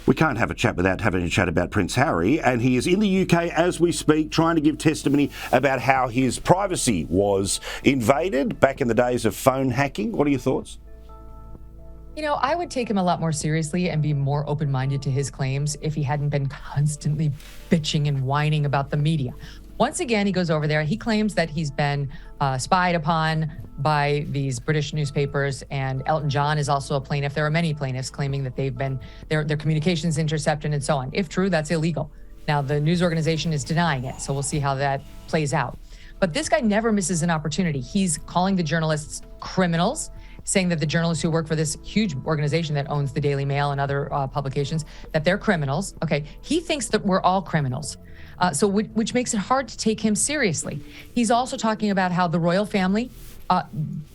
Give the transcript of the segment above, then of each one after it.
We can't have a chat without having a chat about Prince Harry, and he is in the UK as we speak, trying to give testimony about how his privacy was invaded back in the days of phone hacking. What are your thoughts? You know, I would take him a lot more seriously and be more open-minded to his claims if he hadn't been constantly bitching and whining about the media. Once again, he goes over there. He claims that he's been spied upon by these British newspapers, and Elton John is also a plaintiff. There are many plaintiffs claiming that they've been their communications intercepted and so on. If true, that's illegal. Now, the news organization is denying it, so we'll see how that plays out. But this guy never misses an opportunity. He's calling the journalists criminals, saying that the journalists who work for this huge organization that owns the Daily Mail and other publications, that they're criminals. Okay, he thinks that we're all criminals. Which makes it hard to take him seriously. He's also talking about how the royal family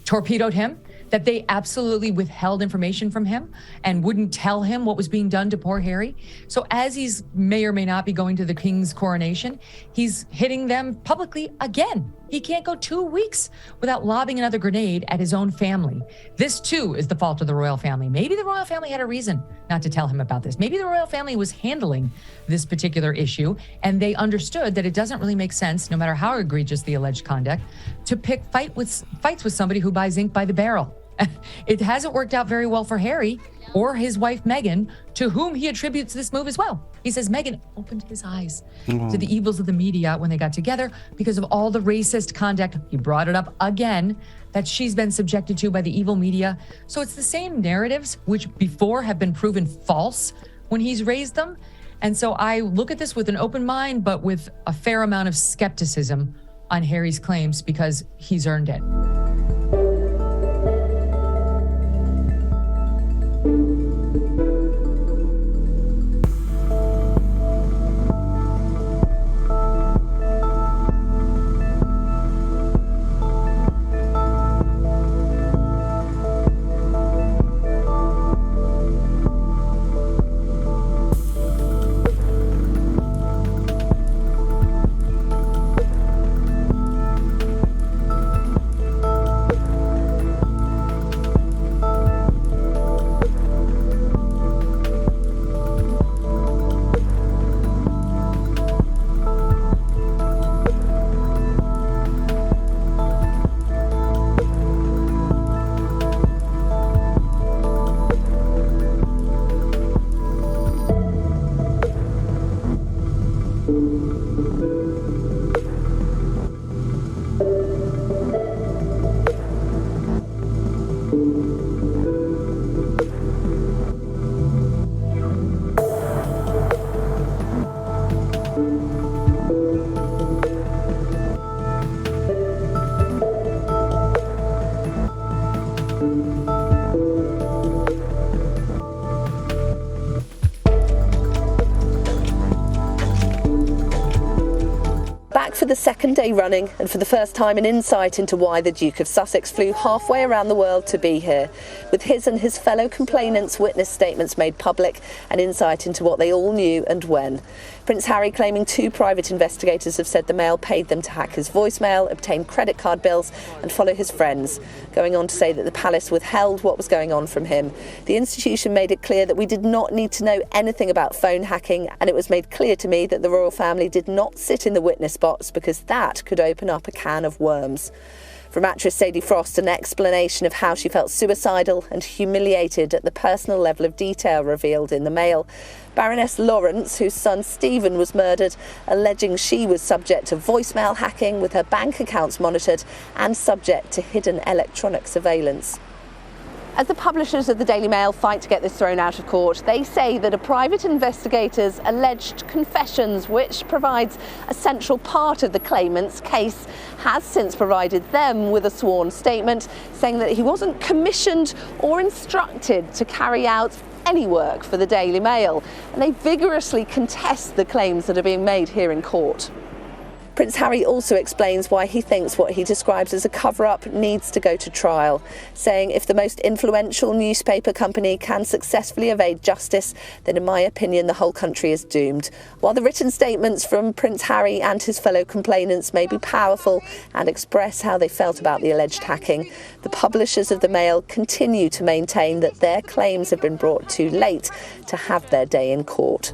torpedoed him, that they absolutely withheld information from him and wouldn't tell him what was being done to poor Harry. So as he's may or may not be going to the king's coronation, he's hitting them publicly again. He can't go 2 weeks without lobbing another grenade at his own family. This too is the fault of the royal family. Maybe the royal family had a reason not to tell him about this. Maybe the royal family was handling this particular issue and they understood that it doesn't really make sense, no matter how egregious the alleged conduct, to pick fights with somebody who buys ink by the barrel. It hasn't worked out very well for Harry or his wife, Megyn, to whom he attributes this move as well. He says Megyn opened his eyes to the evils of the media when they got together because of all the racist conduct. He brought it up again, that she's been subjected to by the evil media. So it's the same narratives, which before have been proven false when he's raised them. And so I look at this with an open mind, but with a fair amount of skepticism on Harry's claims because he's earned it. For the second day running, and for the first time, an insight into why the Duke of Sussex flew halfway around the world to be here. With his and his fellow complainants' witness statements made public, an insight into what they all knew and when. Prince Harry claiming 2 private investigators have said the Mail paid them to hack his voicemail, obtain credit card bills and follow his friends, going on to say that the palace withheld what was going on from him. The institution made it clear that we did not need to know anything about phone hacking, and it was made clear to me that the royal family did not sit in the witness box because that could open up a can of worms. From actress Sadie Frost, an explanation of how she felt suicidal and humiliated at the personal level of detail revealed in the Mail. Baroness Lawrence, whose son Stephen was murdered, alleging she was subject to voicemail hacking with her bank accounts monitored and subject to hidden electronic surveillance. As the publishers of the Daily Mail fight to get this thrown out of court, they say that a private investigator's alleged confessions, which provides a central part of the claimant's case, has since provided them with a sworn statement saying that he wasn't commissioned or instructed to carry out any work for the Daily Mail. And they vigorously contest the claims that are being made here in court. Prince Harry also explains why he thinks what he describes as a cover-up needs to go to trial, saying if the most influential newspaper company can successfully evade justice, then in my opinion the whole country is doomed. While the written statements from Prince Harry and his fellow complainants may be powerful and express how they felt about the alleged hacking, the publishers of the Mail continue to maintain that their claims have been brought too late to have their day in court.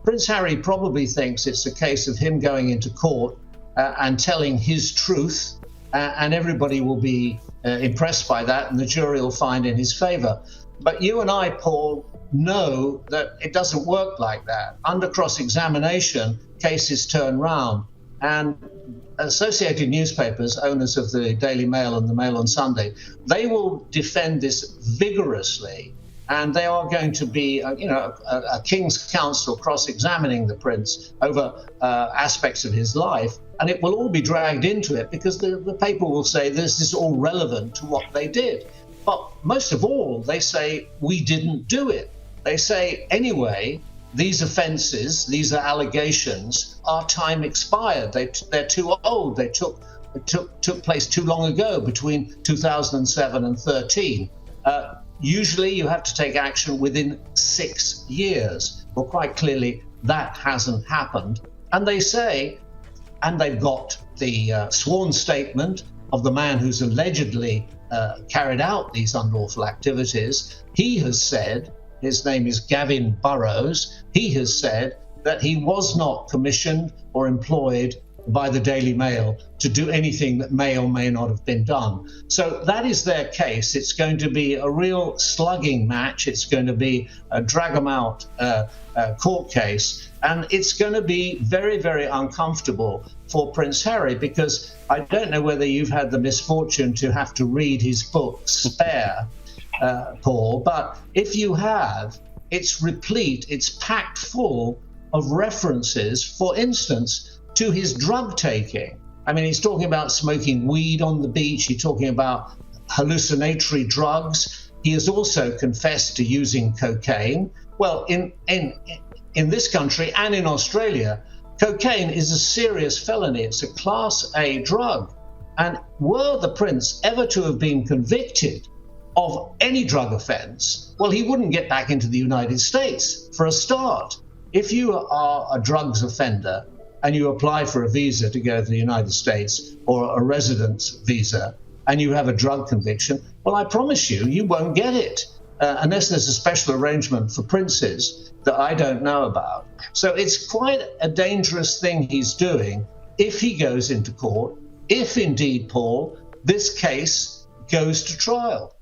Prince Harry probably thinks it's a case of him going into court and telling his truth, and everybody will be impressed by that, and the jury will find in his favour. But you and I, Paul, know that it doesn't work like that. Under cross-examination, cases turn round, and Associated Newspapers, owners of the Daily Mail and the Mail on Sunday, they will defend this vigorously. And they are going to be, a King's Counsel cross-examining the Prince over aspects of his life. And it will all be dragged into it because the paper will say this is all relevant to what they did. But most of all, they say, we didn't do it. They say, anyway, these offences, these are allegations, are time expired. They're too old. They took place too long ago, between 2007 and 13. Usually you have to take action within 6 years. Well, quite clearly that hasn't happened. And they say, and they've got the sworn statement of the man who's allegedly carried out these unlawful activities. He has said, his name is Gavin Burrows, he has said that he was not commissioned or employed by the Daily Mail to do anything that may or may not have been done. So that is their case. It's going to be a real slugging match. It's going to be a drag 'em out court case. And it's going to be very, very uncomfortable for Prince Harry, because I don't know whether you've had the misfortune to have to read his book, Spare, Paul, but if you have, it's replete, it's packed full of references, for instance, to his drug taking. I mean, he's talking about smoking weed on the beach. He's talking about hallucinatory drugs. He has also confessed to using cocaine. Well, in this country and in Australia, cocaine is a serious felony. It's a Class A drug. And were the Prince ever to have been convicted of any drug offence, well, he wouldn't get back into the United States, for a start. If you are a drugs offender and you apply for a visa to go to the United States, or a residence visa, and you have a drug conviction, well, I promise you, you won't get it unless there's a special arrangement for princes that I don't know about. So it's quite a dangerous thing he's doing if he goes into court, if indeed, Paul, this case goes to trial.